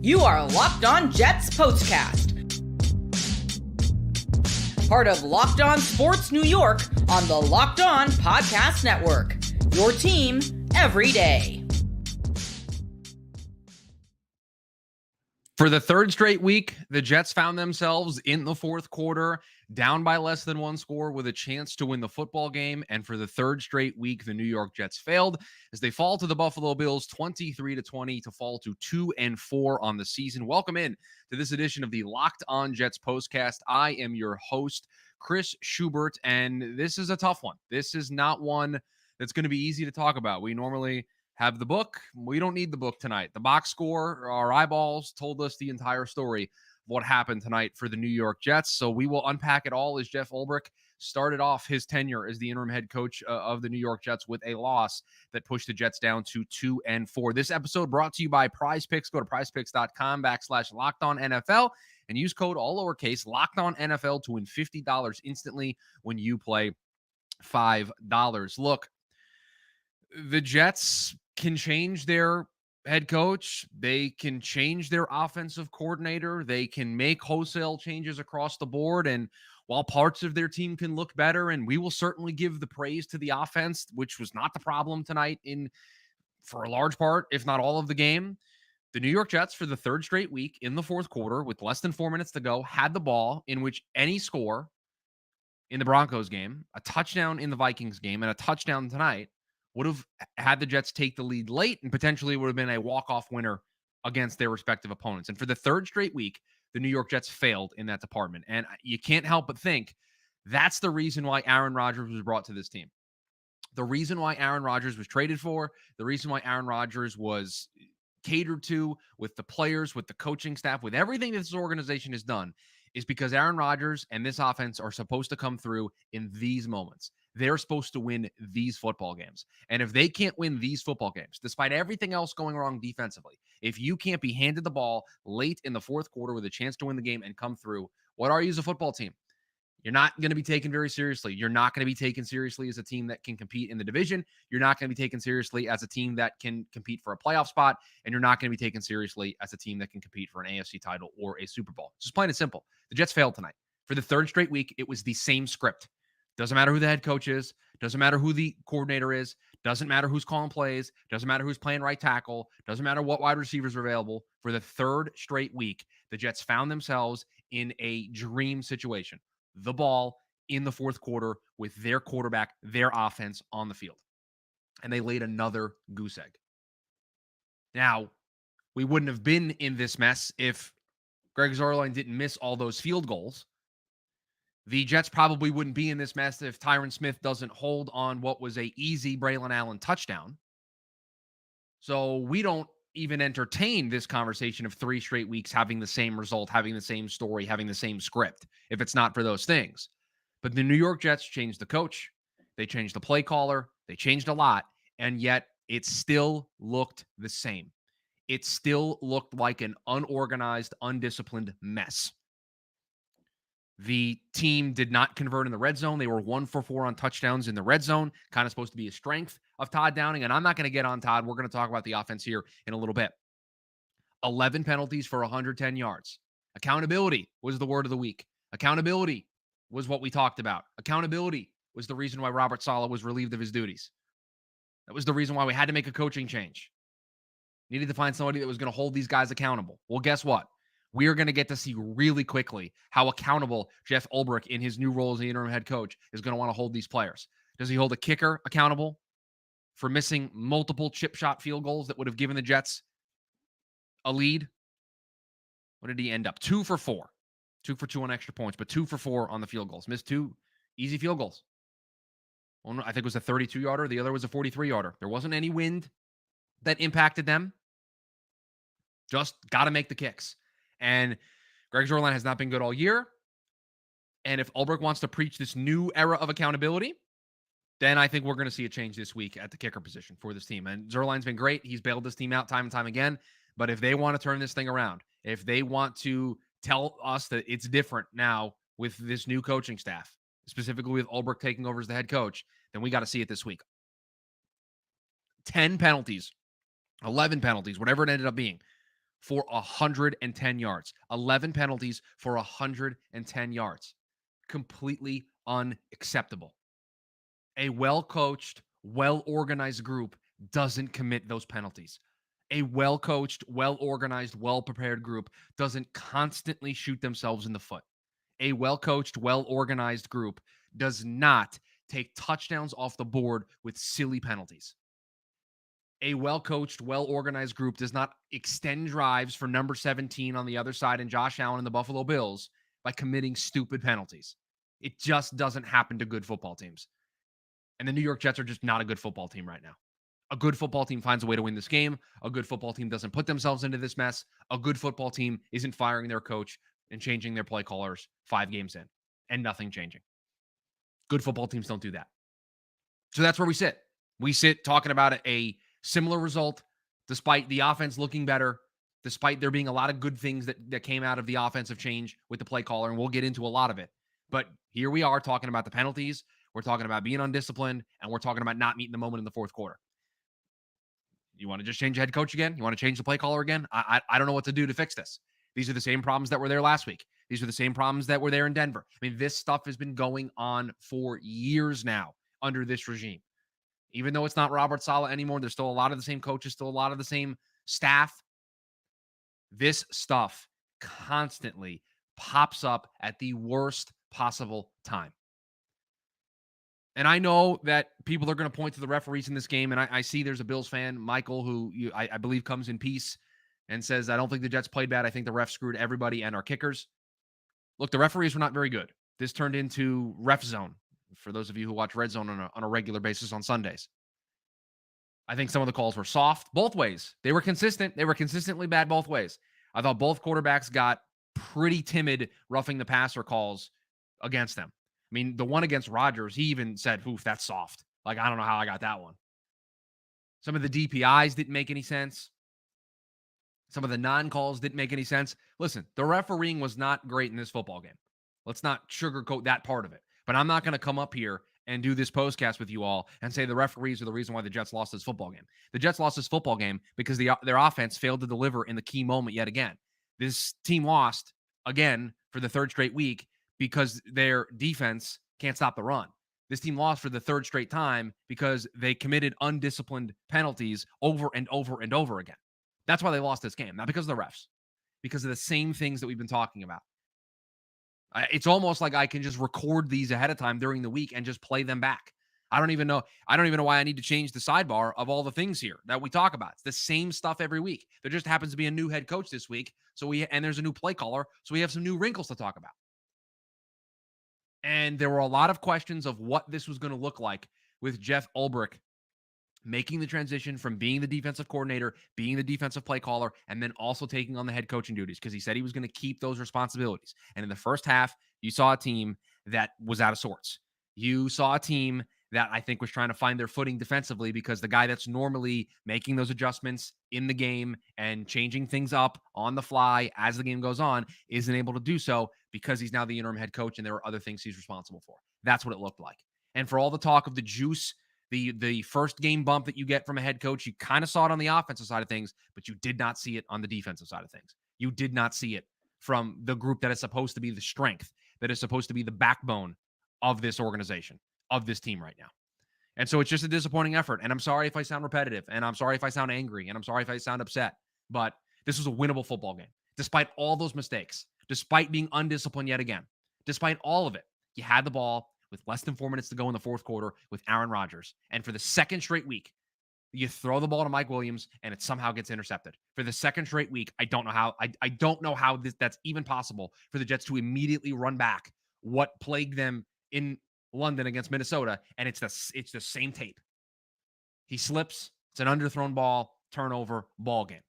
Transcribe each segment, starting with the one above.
You are Locked On Jets POSTCAST, part of Locked On Sports New York on the Locked On Podcast Network. Your team every day. For the third straight week, the Jets found themselves in the fourth quarter, down by less than one score with a chance to win the football game. And for the third straight week, the New York Jets failed as they fall to the Buffalo Bills 23-20 to fall to 2-4 on the season. Welcome in to this edition of the Locked On Jets POSTCAST. I am your host, Chris Schubert, and this is a tough one. This is not one that's going to be easy to talk about. We normally have the book. We don't need the book tonight. The box score, our eyeballs told us the entire story of what happened tonight for the New York Jets. So we will unpack it all as Jeff Ulbrich started off his tenure as the interim head coach of the New York Jets with a loss that pushed the Jets down to 2-4. This episode brought to you by PrizePicks. Go to prizepicks.com/LockedOnNFL and use code all lowercase LockedOnNFL to win $50 instantly when you play $5. Look, the Jets can change their head coach. They can change their offensive coordinator. They can make wholesale changes across the board. And while parts of their team can look better, and we will certainly give the praise to the offense, which was not the problem tonight for a large part, if not all of the game, the New York Jets for the third straight week in the fourth quarter with less than 4 minutes to go had the ball in which any score in the Broncos game, a touchdown in the Vikings game, and a touchdown tonight would have had the Jets take the lead late and potentially would have been a walk-off winner against their respective opponents. And for the third straight week, the New York Jets failed in that department. And you can't help but think that's the reason why Aaron Rodgers was brought to this team. The reason why Aaron Rodgers was traded for, the reason why Aaron Rodgers was catered to with the players, with the coaching staff, with everything that this organization has done is because Aaron Rodgers and this offense are supposed to come through in these moments. They're supposed to win these football games. And if they can't win these football games, despite everything else going wrong defensively, if you can't be handed the ball late in the fourth quarter with a chance to win the game and come through, what are you as a football team? You're not going to be taken very seriously. You're not going to be taken seriously as a team that can compete in the division. You're not going to be taken seriously as a team that can compete for a playoff spot. And you're not going to be taken seriously as a team that can compete for an AFC title or a Super Bowl. Just plain and simple. The Jets failed tonight. For the third straight week, it was the same script. Doesn't matter who the head coach is. Doesn't matter who the coordinator is. Doesn't matter who's calling plays. Doesn't matter who's playing right tackle. Doesn't matter what wide receivers are available. For the third straight week, the Jets found themselves in a dream situation. The ball in the fourth quarter with their quarterback, their offense on the field. And they laid another goose egg. Now, we wouldn't have been in this mess if Greg Zuerlein didn't miss all those field goals. The Jets probably wouldn't be in this mess if Tyron Smith doesn't hold on what was a easy Braylon Allen touchdown. So we don't even entertain this conversation of 3 straight weeks having the same result, having the same story, having the same script, if it's not for those things. But the New York Jets changed the coach. They changed the play caller. They changed a lot. And yet it still looked the same. It still looked like an unorganized, undisciplined mess. The team did not convert in the red zone. They were 1 for 4 on touchdowns in the red zone, kind of supposed to be a strength of Todd Downing. And I'm not going to get on Todd. We're going to talk about the offense here in a little bit. 11 penalties for 110 yards. Accountability was the word of the week. Accountability was what we talked about. Accountability was the reason why Robert Saleh was relieved of his duties. That was the reason why we had to make a coaching change. Needed to find somebody that was going to hold these guys accountable. Well, guess what? We are going to get to see really quickly how accountable Jeff Ulbrich in his new role as the interim head coach is going to want to hold these players. Does he hold a kicker accountable for missing multiple chip shot field goals that would have given the Jets a lead? What did he end up? 2 for 4. 2 for 2 on extra points, but 2 for 4 on the field goals. Missed 2 easy field goals. One, I think, was a 32-yarder. The other was a 43-yarder. There wasn't any wind that impacted them. Just got to make the kicks. And Greg Zuerlein has not been good all year. And if Ulbrich wants to preach this new era of accountability, then I think we're going to see a change this week at the kicker position for this team. And Zuerlein's been great. He's bailed this team out time and time again. But if they want to turn this thing around, if they want to tell us that it's different now with this new coaching staff, specifically with Ulbrich taking over as the head coach, then we got to see it this week. 10 penalties, 11 penalties, whatever it ended up being, for 110 yards. 11 penalties for 110 yards. Completely unacceptable. A well-coached, well-organized group doesn't commit those penalties. A well-coached, well-organized, well-prepared group doesn't constantly shoot themselves in the foot. A well-coached, well-organized group does not take touchdowns off the board with silly penalties. A well-coached, well-organized group does not extend drives for number 17 on the other side and Josh Allen and the Buffalo Bills by committing stupid penalties. It just doesn't happen to good football teams. And the New York Jets are just not a good football team right now. A good football team finds a way to win this game. A good football team doesn't put themselves into this mess. A good football team isn't firing their coach and changing their play callers 5 games in and nothing changing. Good football teams don't do that. So that's where we sit. We sit talking about a similar result, despite the offense looking better, despite there being a lot of good things that came out of the offensive change with the play caller, and we'll get into a lot of it. But here we are talking about the penalties. We're talking about being undisciplined, and we're talking about not meeting the moment in the fourth quarter. You want to just change the head coach again? You want to change the play caller again? I don't know what to do to fix this. These are the same problems that were there last week. These are the same problems that were there in Denver. I mean, this stuff has been going on for years now under this regime. Even though it's not Robert Saleh anymore, there's still a lot of the same coaches, still a lot of the same staff. This stuff constantly pops up at the worst possible time. And I know that people are going to point to the referees in this game, and I see there's a Bills fan, Michael, who I believe comes in peace and says, I don't think the Jets played bad. I think the refs screwed everybody and our kickers. Look, the referees were not very good. This turned into ref zone, for those of you who watch Red Zone on a regular basis on Sundays. I think some of the calls were soft both ways. They were consistent. They were consistently bad both ways. I thought both quarterbacks got pretty timid roughing the passer calls against them. I mean, the one against Rodgers, he even said, oof, that's soft. Like, I don't know how I got that one. Some of the DPIs didn't make any sense. Some of the non-calls didn't make any sense. Listen, the refereeing was not great in this football game. Let's not sugarcoat that part of it. But I'm not going to come up here and do this postcast with you all and say the referees are the reason why the Jets lost this football game. The Jets lost this football game because their offense failed to deliver in the key moment yet again. This team lost again for the third straight week because their defense can't stop the run. This team lost for the third straight time because they committed undisciplined penalties over and over and over again. That's why they lost this game. Not because of the refs, because of the same things that we've been talking about. It's almost like I can just record these ahead of time during the week and just play them back. I don't even know why I need to change the sidebar of all the things here that we talk about. It's the same stuff every week. There just happens to be a new head coach this week. And there's a new play caller. So we have some new wrinkles to talk about. And there were a lot of questions of what this was going to look like with Jeff Ulbrich making the transition from being the defensive coordinator, being the defensive play caller, and then also taking on the head coaching duties because he said he was going to keep those responsibilities. And in the first half, you saw a team that was out of sorts. You saw a team that I think was trying to find their footing defensively because the guy that's normally making those adjustments in the game and changing things up on the fly as the game goes on isn't able to do so because he's now the interim head coach and there are other things he's responsible for. That's what it looked like. And for all the talk of the juice, the first game bump that you get from a head coach, you kind of saw it on the offensive side of things, but you did not see it on the defensive side of things. You did not see it from the group that is supposed to be the strength, that is supposed to be the backbone of this organization, of this team right now. And so it's just a disappointing effort. And I'm sorry if I sound repetitive, and I'm sorry if I sound angry, and I'm sorry if I sound upset, but this was a winnable football game. Despite all those mistakes, despite being undisciplined yet again, despite all of it, you had the ball with less than 4 minutes to go in the fourth quarter with Aaron Rodgers. And for the second straight week, you throw the ball to Mike Williams and it somehow gets intercepted. For the second straight week, I don't know how that's even possible for the Jets to immediately run back what plagued them in London against Minnesota, and it's the same tape. He slips, it's an underthrown ball, turnover, ball game.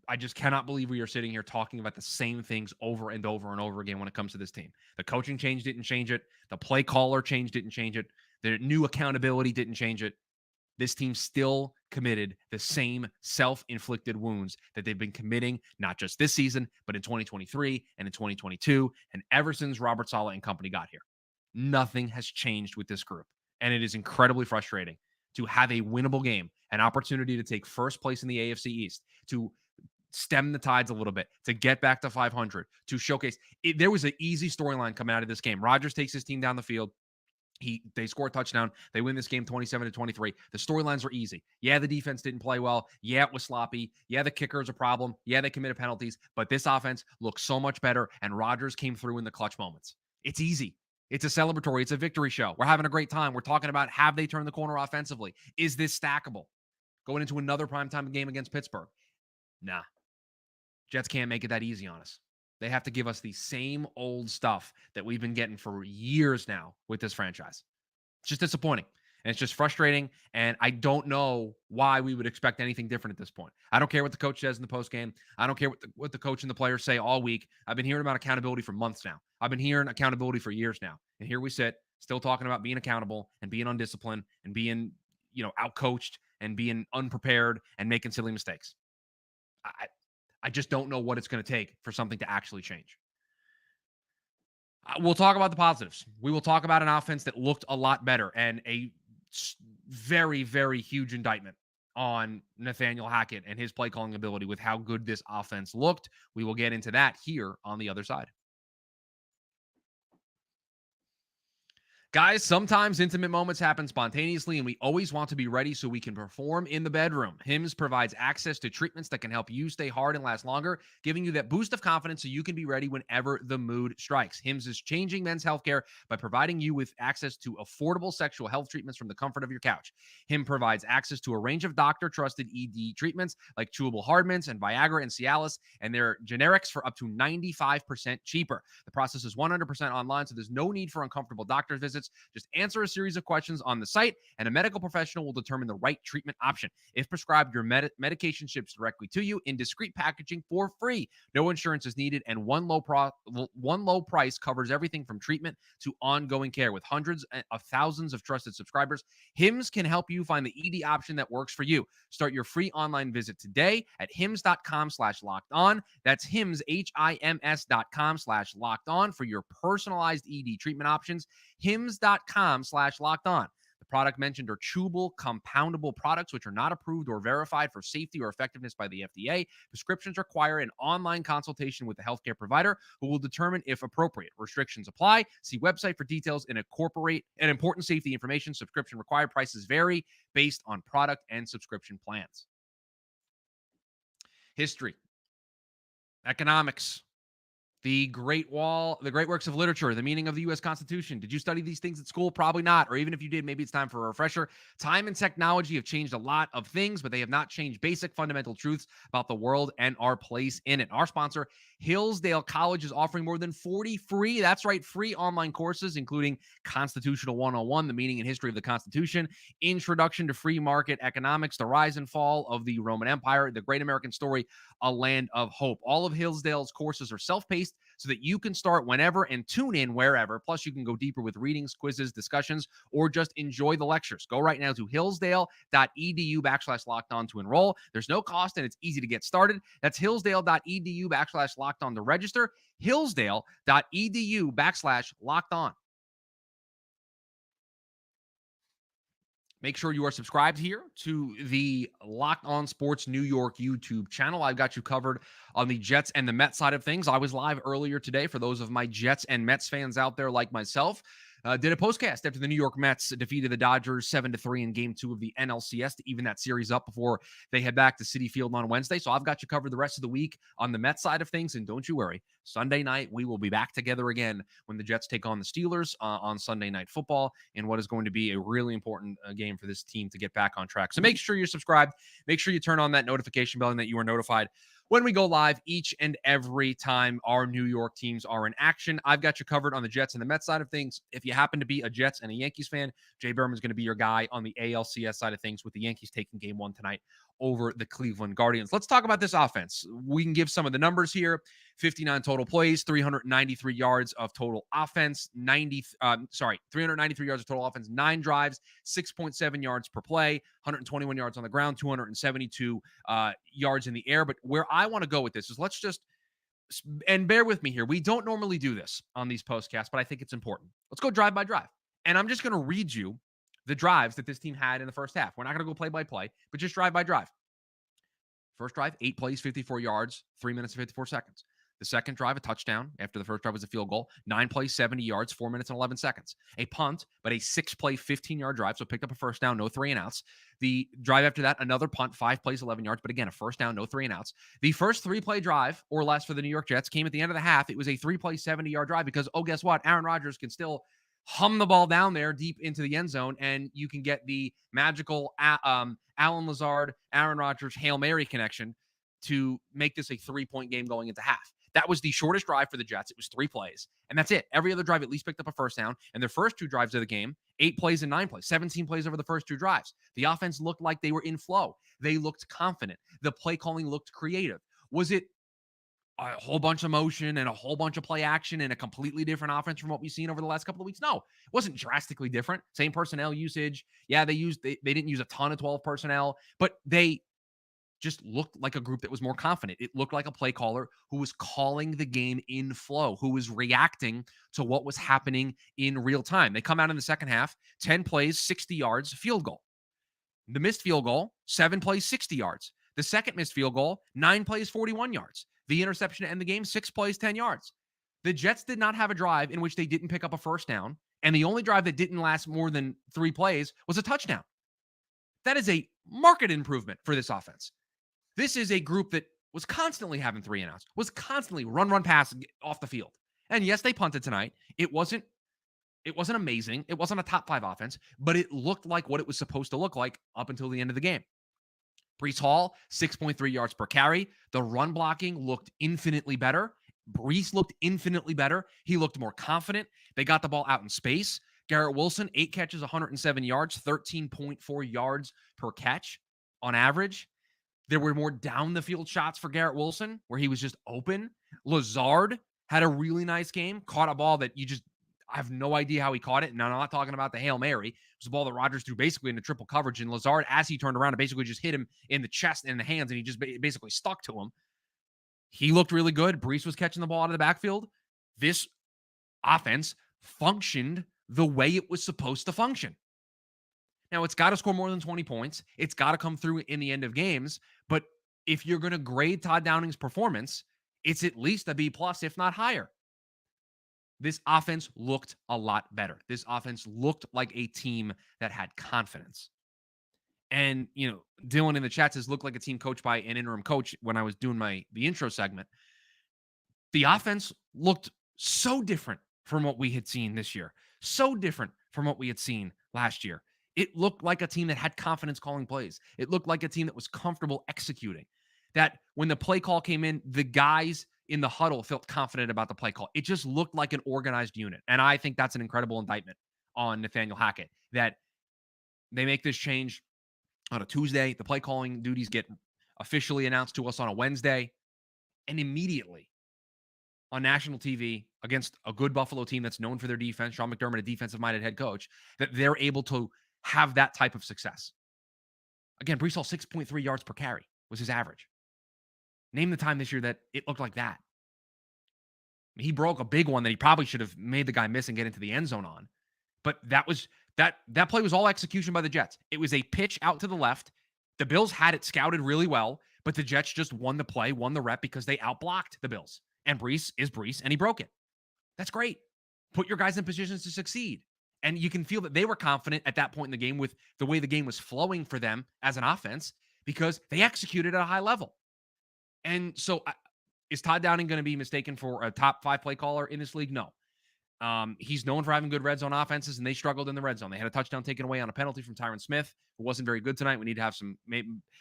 I just cannot believe we are sitting here talking about the same things over and over and over again when it comes to this team. The coaching change didn't change it. The play caller change didn't change it. The new accountability didn't change it. This team still committed the same self-inflicted wounds that they've been committing, not just this season, but in 2023 and in 2022, and ever since Robert Saleh and company got here. Nothing has changed with this group, and it is incredibly frustrating to have a winnable game, an opportunity to take first place in the AFC East, to stem the tides a little bit, to get back to 500, to showcase. There was an easy storyline coming out of this game. Rodgers takes his team down the field. They score a touchdown. They win this game 27-23. The storylines were easy. Yeah, the defense didn't play well. Yeah, it was sloppy. Yeah, the kicker is a problem. Yeah, they committed penalties. But this offense looks so much better, and Rodgers came through in the clutch moments. It's easy. It's a celebratory. It's a victory show. We're having a great time. We're talking about, have they turned the corner offensively? Is this stackable? Going into another primetime game against Pittsburgh? Nah. Jets can't make it that easy on us. They have to give us the same old stuff that we've been getting for years now with this franchise. It's just disappointing. And it's just frustrating. And I don't know why we would expect anything different at this point. I don't care what the coach says in the postgame. I don't care what the coach and the players say all week. I've been hearing about accountability for months now. I've been hearing accountability for years now. And here we sit, still talking about being accountable and being undisciplined and being, outcoached and being unprepared and making silly mistakes. I just don't know what it's going to take for something to actually change. We'll talk about the positives. We will talk about an offense that looked a lot better and a very, very huge indictment on Nathaniel Hackett and his play calling ability with how good this offense looked. We will get into that here on the other side. Guys, sometimes intimate moments happen spontaneously, and we always want to be ready so we can perform in the bedroom. Hims provides access to treatments that can help you stay hard and last longer, giving you that boost of confidence so you can be ready whenever the mood strikes. Hims is changing men's healthcare by providing you with access to affordable sexual health treatments from the comfort of your couch. Hims provides access to a range of doctor-trusted ED treatments like chewable hard mints and Viagra and Cialis, and their generics for up to 95% cheaper. The process is 100% online, so there's no need for uncomfortable doctor's visits. Just answer a series of questions on the site, and a medical professional will determine the right treatment option. If prescribed, your medication ships directly to you in discreet packaging for free. No insurance is needed, and one low price covers everything from treatment to ongoing care. With hundreds of thousands of trusted subscribers, Hims can help you find the ED option that works for you. Start your free online visit today at hims.com/lockedon. That's Hims, HIMS.com/lockedon for your personalized ED treatment options. Hims.com/lockedon. The product mentioned are chewable, compoundable products which are not approved or verified for safety or effectiveness by the FDA. Prescriptions require an online consultation with the healthcare provider who will determine if appropriate. Restrictions apply. See website for details and incorporate an important safety information. Subscription required. Prices vary based on product and subscription plans. History, economics, the Great works of literature, the meaning of the U.S. Constitution. Did you study these things at school? Probably not. Or even if you did, maybe it's time for a refresher. Time and technology have changed a lot of things, but they have not changed basic fundamental truths about the world and our place in it. Our sponsor, Hillsdale College, is offering more than 40 free, that's right, free online courses, including Constitutional 101, the meaning and history of the Constitution, Introduction to Free Market Economics, the rise and fall of the Roman Empire, the Great American Story, A Land of Hope. All of Hillsdale's courses are self-paced so that you can start whenever and tune in wherever. Plus, you can go deeper with readings, quizzes, discussions, or just enjoy the lectures. Go right now to hillsdale.edu/lockedon to enroll. There's no cost and it's easy to get started. That's hillsdale.edu/lockedon to register. Hillsdale.edu/lockedon. Make sure you are subscribed here to the Locked On Sports New York YouTube channel. I've got you covered on the Jets and the Mets side of things. I was live earlier today for those of my Jets and Mets fans out there like myself. Did a postcast after the New York Mets defeated the Dodgers 7-3 in Game 2 of the NLCS to even that series up before they head back to Citi Field on Wednesday. So I've got you covered the rest of the week on the Mets side of things. And don't you worry, Sunday night we will be back together again when the Jets take on the Steelers on Sunday Night Football in what is going to be a really important game for this team to get back on track. So make sure you're subscribed. Make sure you turn on that notification bell and that you are notified when we go live each and every time our New York teams are in action. I've got you covered on the Jets and the Mets side of things. If you happen to be a Jets and a Yankees fan, Jay Berman's going to be your guy on the ALCS side of things with the Yankees taking Game 1 tonight over the Cleveland Guardians. Let's talk about this offense. We can give some of the numbers here. 59 total plays, 393 yards of total offense, 393 yards of total offense, 9 drives, 6.7 yards per play, 121 yards on the ground, 272 yards in the air. But where I want to go with this is and bear with me here. We don't normally do this on these postcasts, but I think it's important. Let's go drive by drive. And I'm just going to read you the drives that this team had in the first half. We're not going to go play by play, but just drive by drive. First drive, 8 plays, 54 yards, 3 minutes and 54 seconds. The second drive, a touchdown after the first drive was a field goal. 9 plays, 70 yards, 4 minutes and 11 seconds. A punt, but a 6-play, 15-yard drive, so picked up a first down, no 3 and outs. The drive after that, another punt, 5 plays, 11 yards, but again, a first down, no 3 and outs. The first 3-play drive or less for the New York Jets came at the end of the half. It was a 3-play, 70-yard drive because, oh, guess what? Aaron Rodgers can still hum the ball down there deep into the end zone, and you can get the magical Allen Lazard, Aaron Rodgers, Hail Mary connection to make this a 3-point game going into half. That was the shortest drive for the Jets. It was 3 plays, and that's it. Every other drive at least picked up a first down, and their first 2 drives of the game, 8 plays and 9 plays, 17 plays over the first 2 drives. The offense looked like they were in flow. They looked confident. The play calling looked creative. Was it a whole bunch of motion and a whole bunch of play action and a completely different offense from what we've seen over the last couple of weeks? No, it wasn't drastically different. Same personnel usage. Yeah, they didn't use a ton of 12 personnel, but they just looked like a group that was more confident. It looked like a play caller who was calling the game in flow, who was reacting to what was happening in real time. They come out in the second half, 10 plays, 60 yards, field goal. The missed field goal, 7 plays, 60 yards. The second missed field goal, 9 plays, 41 yards. The interception to end the game, 6 plays, 10 yards. The Jets did not have a drive in which they didn't pick up a first down, and the only drive that didn't last more than 3 plays was a touchdown. That is a marked improvement for this offense. This is a group that was constantly having 3 and outs, was constantly run, pass off the field. And yes, they punted tonight. It wasn't amazing. It wasn't a top 5 offense, but it looked like what it was supposed to look like up until the end of the game. Breece Hall, 6.3 yards per carry. The run blocking looked infinitely better. Breece looked infinitely better. He looked more confident. They got the ball out in space. Garrett Wilson, 8 catches, 107 yards, 13.4 yards per catch on average. There were more down the field shots for Garrett Wilson where he was just open. Lazard had a really nice game, caught a ball that I have no idea how he caught it. And I'm not talking about the Hail Mary. It was a ball that Rodgers threw basically into triple coverage. And Lazard, as he turned around, it basically just hit him in the chest and the hands, and he just basically stuck to him. He looked really good. Breece was catching the ball out of the backfield. This offense functioned the way it was supposed to function. Now, it's got to score more than 20 points. It's got to come through in the end of games. But if you're going to grade Todd Downing's performance, it's at least a B+, if not higher. This offense looked a lot better. This offense looked like a team that had confidence. And, Dylan in the chat says, looked like a team coached by an interim coach when I was doing the intro segment. The offense looked so different from what we had seen this year. So different from what we had seen last year. It looked like a team that had confidence calling plays. It looked like a team that was comfortable executing. That when the play call came in, the guys in the huddle felt confident about the play call. It just looked like an organized unit. And I think that's an incredible indictment on Nathaniel Hackett, that they make this change on a Tuesday. The play calling duties get officially announced to us on a Wednesday. And immediately on national TV against a good Buffalo team that's known for their defense, Sean McDermott, a defensive-minded head coach, that they're able to have that type of success. Again, Breece Hall, 6.3 yards per carry was his average. Name the time this year that it looked like that. He broke a big one that he probably should have made the guy miss and get into the end zone on. But that play was all execution by the Jets. It was a pitch out to the left. The Bills had it scouted really well, but the Jets just won the play, won the rep because they outblocked the Bills. And Breece is Breece, and he broke it. That's great. Put your guys in positions to succeed. And you can feel that they were confident at that point in the game with the way the game was flowing for them as an offense because they executed at a high level. And so is Todd Downing going to be mistaken for a top 5 play caller in this league? No. He's known for having good red zone offenses, and they struggled in the red zone. They had a touchdown taken away on a penalty from Tyron Smith, who wasn't very good tonight. We need to have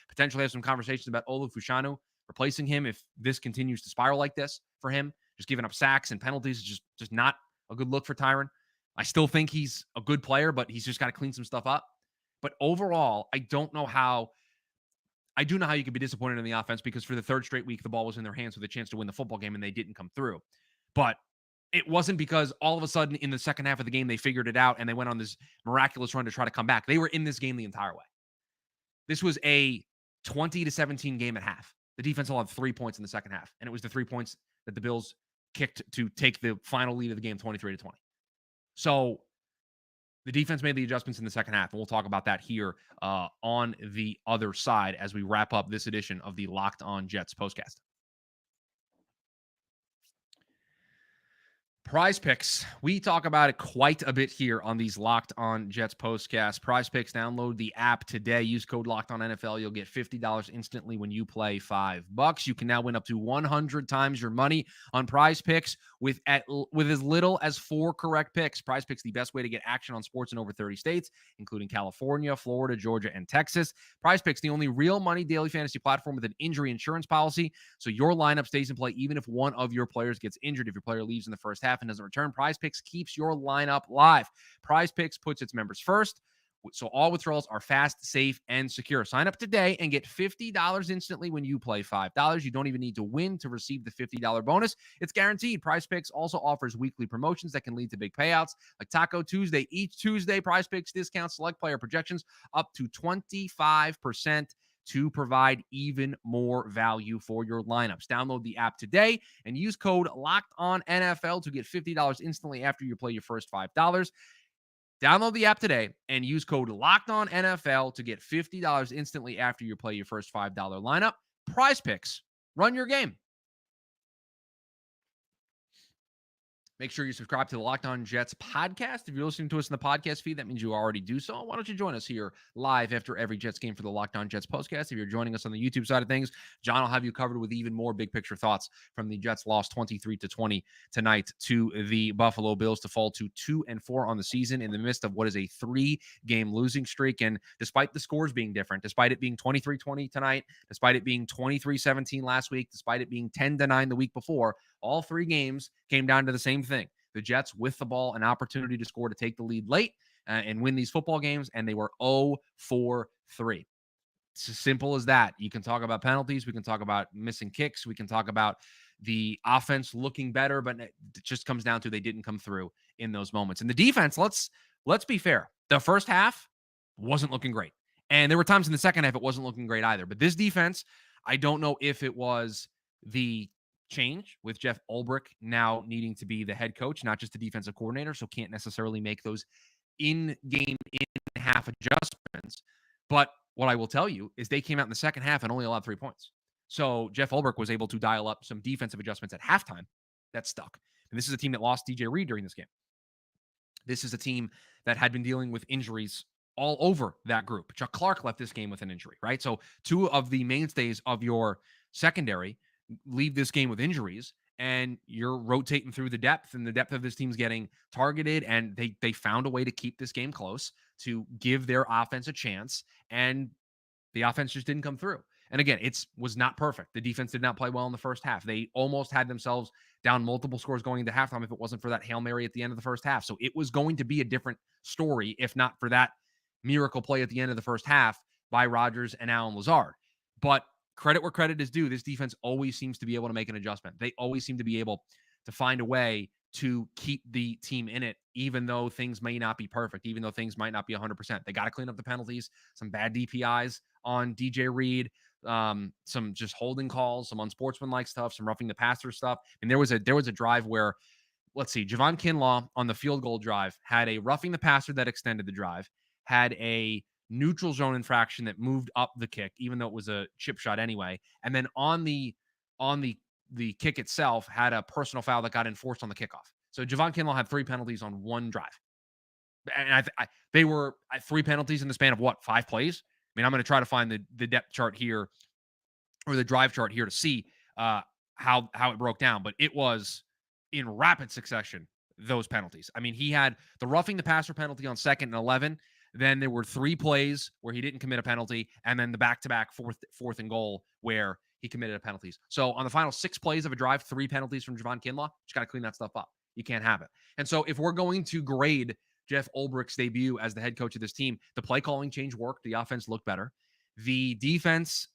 potentially have some conversations about Olu Fushanu replacing him if this continues to spiral like this for him. Just giving up sacks and penalties is just not a good look for Tyron. I still think he's a good player, but he's just got to clean some stuff up. But overall, I do know how you could be disappointed in the offense because for the 3rd straight week, the ball was in their hands with a chance to win the football game, and they didn't come through. But it wasn't because all of a sudden in the second half of the game, they figured it out and they went on this miraculous run to try to come back. They were in this game the entire way. This was a 20-17 game at half. The defense allowed 3 points in the second half, and it was the 3 points that the Bills kicked to take the final lead of the game, 23-20. So The defense made the adjustments in the second half, and we'll talk about that here on the other side as we wrap up this edition of the Locked On Jets postcast. PrizePicks. We talk about it quite a bit here on these Locked On Jets postcasts. PrizePicks, download the app today. Use code Locked On NFL. You'll get $50 instantly when you play $5. You can now win up to 100 times your money on PrizePicks with as little as 4 correct picks. PrizePicks, the best way to get action on sports in over 30 states, including California, Florida, Georgia, and Texas. PrizePicks, the only real money daily fantasy platform with an injury insurance policy, so your lineup stays in play even if one of your players gets injured. If your player leaves in the first half and doesn't return, PrizePicks keeps your lineup live. PrizePicks puts its members first, so all withdrawals are fast, safe, and secure. Sign up today and get $50 instantly when you play $5. You don't even need to win to receive the $50 bonus. It's guaranteed. PrizePicks also offers weekly promotions that can lead to big payouts, like Taco Tuesday. Each Tuesday, PrizePicks discounts select player projections up to 25%. To provide even more value for your lineups. Download the app today and use code LOCKEDONNFL to get $50 instantly after you play your first $5. Download the app today and use code LOCKEDONNFL to get $50 instantly after you play your first $5 lineup. PrizePicks. Run your game. Make sure you subscribe to the Locked On Jets podcast. If you're listening to us in the podcast feed, that means you already do so. Why don't you join us here live after every Jets game for the Locked On Jets podcast? If you're joining us on the YouTube side of things, John will have you covered with even more big picture thoughts from the Jets' loss 23-20 tonight to the Buffalo Bills to fall to 2-4 on the season in the midst of what is a 3-game losing streak. And despite the scores being different, despite it being 23-20 tonight, despite it being 23-17 last week, despite it being 10-9 the week before, all 3 games came down to the same thing. The Jets with the ball, an opportunity to score to take the lead late and win these football games, and they were 0-4-3. It's as simple as that. You can talk about penalties. We can talk about missing kicks. We can talk about the offense looking better, but it just comes down to they didn't come through in those moments. And the defense, let's be fair. The first half wasn't looking great. And there were times in the second half it wasn't looking great either. But this defense, I don't know if it was the change with Jeff Ulbrich now needing to be the head coach, not just the defensive coordinator, so can't necessarily make those in-game, in-half adjustments. But what I will tell you is they came out in the second half and only allowed 3 points. So Jeff Ulbrich was able to dial up some defensive adjustments at halftime that stuck. And this is a team that lost DJ Reed during this game. This is a team that had been dealing with injuries all over that group. Chuck Clark left this game with an injury, right? So 2 of the mainstays of your secondary leave this game with injuries, and you're rotating through the depth, and the depth of this team's getting targeted, and they found a way to keep this game close, to give their offense a chance, and the offense just didn't come through. And again, it was not perfect. The defense did not play well in the first half. They almost had themselves down multiple scores going into halftime if it wasn't for that Hail Mary at the end of the first half. So it was going to be a different story if not for that miracle play at the end of the first half by Rodgers and Allen Lazard. But credit where credit is due. This defense always seems to be able to make an adjustment. They always seem to be able to find a way to keep the team in it, even though things may not be perfect, even though things might not be 100%. They got to clean up the penalties, some bad DPIs on DJ Reed, some just holding calls, some unsportsmanlike stuff, some roughing the passer stuff. And there was a drive where, let's see, Javon Kinlaw on the field goal drive had a roughing the passer that extended the drive, had a neutral zone infraction that moved up the kick, even though it was a chip shot anyway. And then on the kick itself had a personal foul that got enforced on the kickoff. So Javon Kinlaw had 3 penalties on one drive. And they were 3 penalties in the span of 5 plays? I mean, I'm going to try to find the depth chart here, or the drive chart here, to see how it broke down. But it was in rapid succession, those penalties. I mean, he had the roughing the passer penalty on 2nd and 11. Then there were 3 plays where he didn't commit a penalty, and then the back-to-back fourth and goal where he committed a penalties. So on the final 6 plays of a drive, 3 penalties from Javon Kinlaw. Just got to clean that stuff up. You can't have it. And so if we're going to grade Jeff Ulbrich's debut as the head coach of this team, the play calling change worked. The offense looked better. The defense,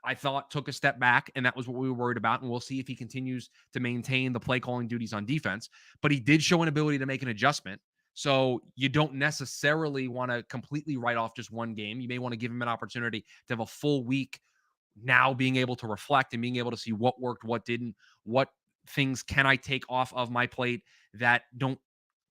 I thought, took a step back, and that was what we were worried about. And we'll see if he continues to maintain the play calling duties on defense. But he did show an ability to make an adjustment. So you don't necessarily want to completely write off just one game. You may want to give him an opportunity to have a full week now, being able to reflect and being able to see what worked, what didn't, what things can I take off of my plate that don't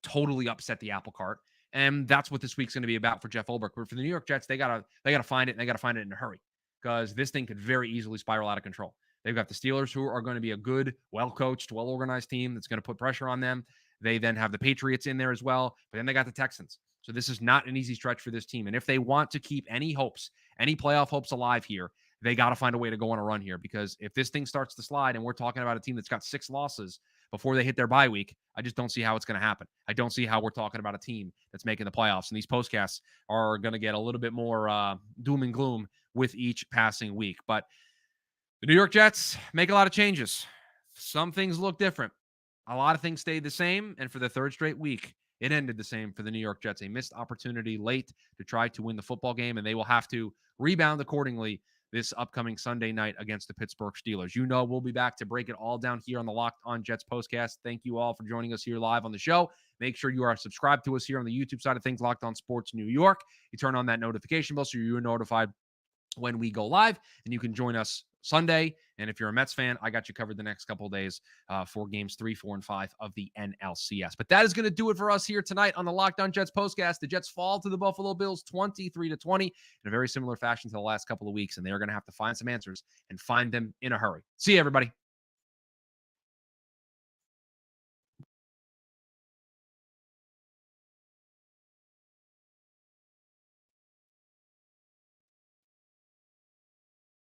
totally upset the apple cart. And that's what this week's going to be about for Jeff Ulbrich. But for the New York Jets, they gotta find it, and they gotta find it in a hurry, because this thing could very easily spiral out of control. They've got the Steelers, who are going to be a good, well-coached, well-organized team that's going to put pressure on them. They then have the Patriots in there as well, but then they got the Texans. So this is not an easy stretch for this team. And if they want to keep any hopes, any playoff hopes alive here, they got to find a way to go on a run here, because if this thing starts to slide and we're talking about a team that's got 6 losses before they hit their bye week, I just don't see how it's going to happen. I don't see how we're talking about a team that's making the playoffs. And these postcasts are going to get a little bit more doom and gloom with each passing week. But the New York Jets make a lot of changes. Some things look different. A lot of things stayed the same. And for the third straight week, it ended the same for the New York Jets. A missed opportunity late to try to win the football game, and they will have to rebound accordingly this upcoming Sunday night against the Pittsburgh Steelers. You know, we'll be back to break it all down here on the Locked On Jets postcast. Thank you all for joining us here live on the show. Make sure you are subscribed to us here on the YouTube side of things, Locked On Sports New York. You turn on that notification bell so you're notified when we go live, and you can join us Sunday. And if you're a Mets fan, I got you covered the next couple of days for games 3, 4, and 5 of the NLCS. But that is going to do it for us here tonight on the Locked On Jets postcast. The Jets fall to the Buffalo Bills 23-20 in a very similar fashion to the last couple of weeks, and they're going to have to find some answers and find them in a hurry. See you, everybody.